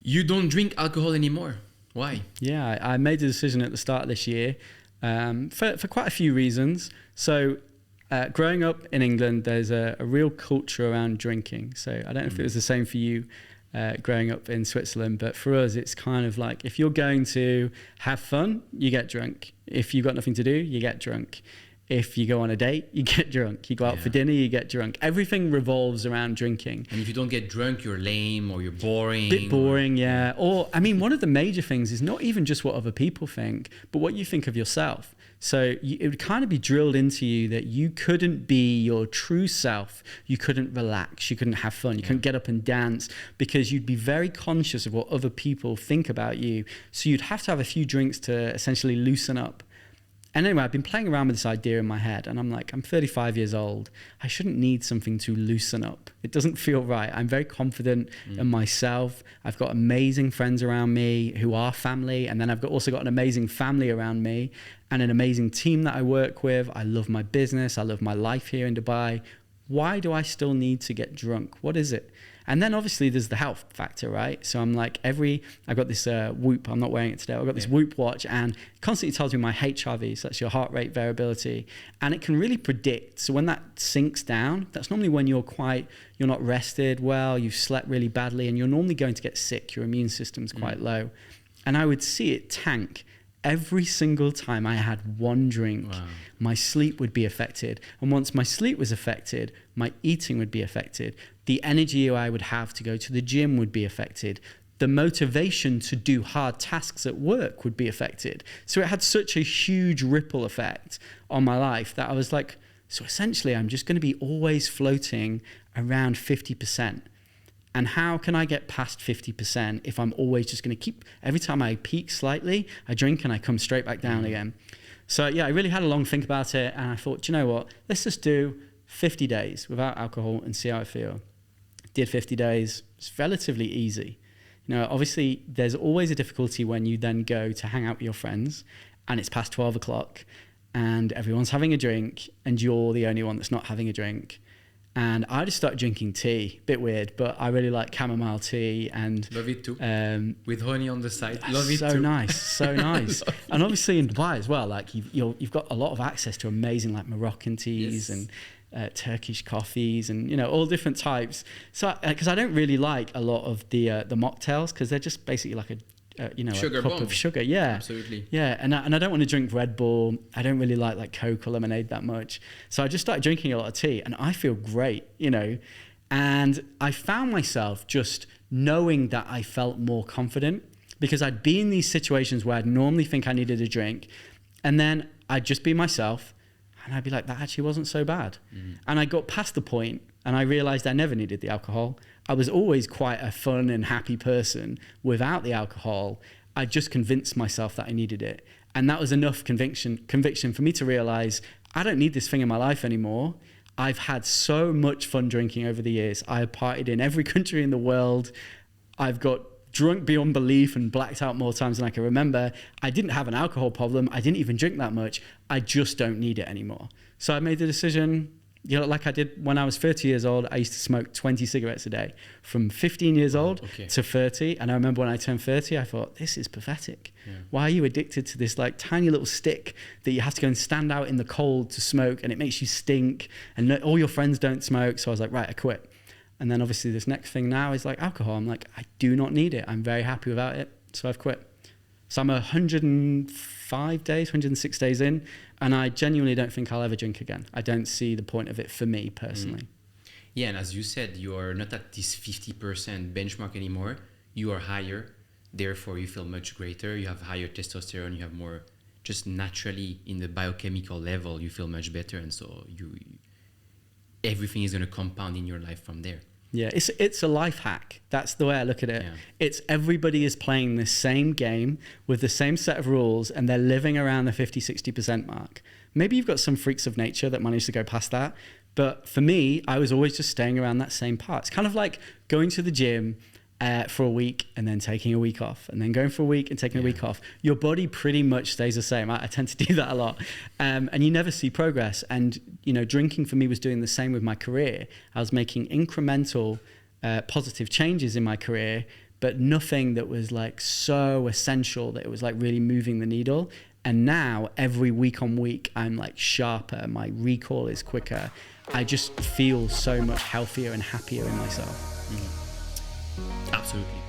You don't drink alcohol anymore. Why? Yeah, I made the decision at the start of this year for quite a few reasons. So growing up in England, there's a real culture around drinking. So I don't know if it was the same for you growing up in Switzerland, but for us, it's kind of like if you're going to have fun, you get drunk. If you've got nothing to do, you get drunk. If you go on a date, you get drunk. You go out for dinner, you get drunk. Everything revolves around drinking. And if you don't get drunk, you're lame or you're boring. Bit boring, yeah. Or, I mean, one of the major things is not even just what other people think, but what you think of yourself. So it would kind of be drilled into you that you couldn't be your true self. You couldn't relax. You couldn't have fun. You couldn't get up and dance because you'd be very conscious of what other people think about you. So you'd have to have a few drinks to essentially loosen up. And anyway, I've been playing around with this idea in my head and I'm like, I'm 35 years old. I shouldn't need something to loosen up. It doesn't feel right. I'm very confident in myself. I've got amazing friends around me who are family. And then I've also got an amazing family around me and an amazing team that I work with. I love my business. I love my life here in Dubai. Why do I still need to get drunk? What is it? And then obviously there's the health factor, right? So I'm like I've got this Whoop, I'm not wearing it today. I've got this Whoop watch and it constantly tells me my HRV, so that's your heart rate variability. And it can really predict. So when that sinks down, that's normally when you're not rested well, you've slept really badly and you're normally going to get sick. Your immune system's quite low. And I would see it tank. Every single time I had one drink, my sleep would be affected. And once my sleep was affected, my eating would be affected. The energy I would have to go to the gym would be affected. The motivation to do hard tasks at work would be affected. So it had such a huge ripple effect on my life that I was like, so essentially I'm just going to be always floating around 50%. And how can I get past 50% if I'm always just going to keep, every time I peak slightly, I drink and I come straight back down again. So yeah, I really had a long think about it. And I thought, do you know what? Let's just do 50 days without alcohol and see how I feel. Did 50 days. It's relatively easy. You know, obviously there's always a difficulty when you then go to hang out with your friends and it's past 12 o'clock and everyone's having a drink and you're the only one that's not having a drink. And I just started drinking tea. Bit weird, but I really like chamomile tea and love it too. With honey on the side. Love it so too. Nice, so nice. And obviously in Dubai as well, like you've got a lot of access to amazing like Moroccan teas and Turkish coffees and all different types. So because I don't really like a lot of the mocktails because they're just basically like a sugar a cup bomb. of sugar. Yeah, absolutely. Yeah, and I don't want to drink Red Bull. I don't really like Coke or lemonade that much. So I just started drinking a lot of tea, and I feel great, And I found myself just knowing that I felt more confident because I'd be in these situations where I'd normally think I needed a drink, and then I'd just be myself, and I'd be like, that actually wasn't so bad. And I got past the point, and I realized I never needed the alcohol. I was always quite a fun and happy person without the alcohol. I just convinced myself that I needed it. And that was enough conviction for me to realize I don't need this thing in my life anymore. I've had so much fun drinking over the years. I have partied in every country in the world. I've got drunk beyond belief and blacked out more times than I can remember. I didn't have an alcohol problem. I didn't even drink that much. I just don't need it anymore. So I made the decision, like I did when I was 30 years old. I used to smoke 20 cigarettes a day from 15 years old to 30. And I remember when I turned 30, I thought, this is pathetic. Yeah. Why are you addicted to this like tiny little stick that you have to go and stand out in the cold to smoke and it makes you stink and all your friends don't smoke? So I was like, right, I quit. And then obviously this next thing now is like alcohol. I'm like, I do not need it. I'm very happy without it. So I've quit. So I'm 105 days, 106 days in, and I genuinely don't think I'll ever drink again. I don't see the point of it for me personally. Yeah, and as you said, you are not at this 50% benchmark anymore. You are higher. Therefore, you feel much greater. You have higher testosterone. You have more, just naturally in the biochemical level, you feel much better. And so everything is going to compound in your life from there. Yeah, it's a life hack. That's the way I look at it. Yeah. It's everybody is playing the same game with the same set of rules and they're living around the 50-60% mark. Maybe you've got some freaks of nature that manage to go past that. But for me, I was always just staying around that same part. It's kind of like going to the gym for a week and then taking a week off and then going for a week and taking a week off. Your body pretty much stays the same. I tend to do that a lot. And you never see progress. And, drinking for me was doing the same with my career. I was making incremental positive changes in my career, but nothing that was like so essential that it was like really moving the needle. And now every week on week, I'm like sharper. My recall is quicker. I just feel so much healthier and happier in myself. Absolutely.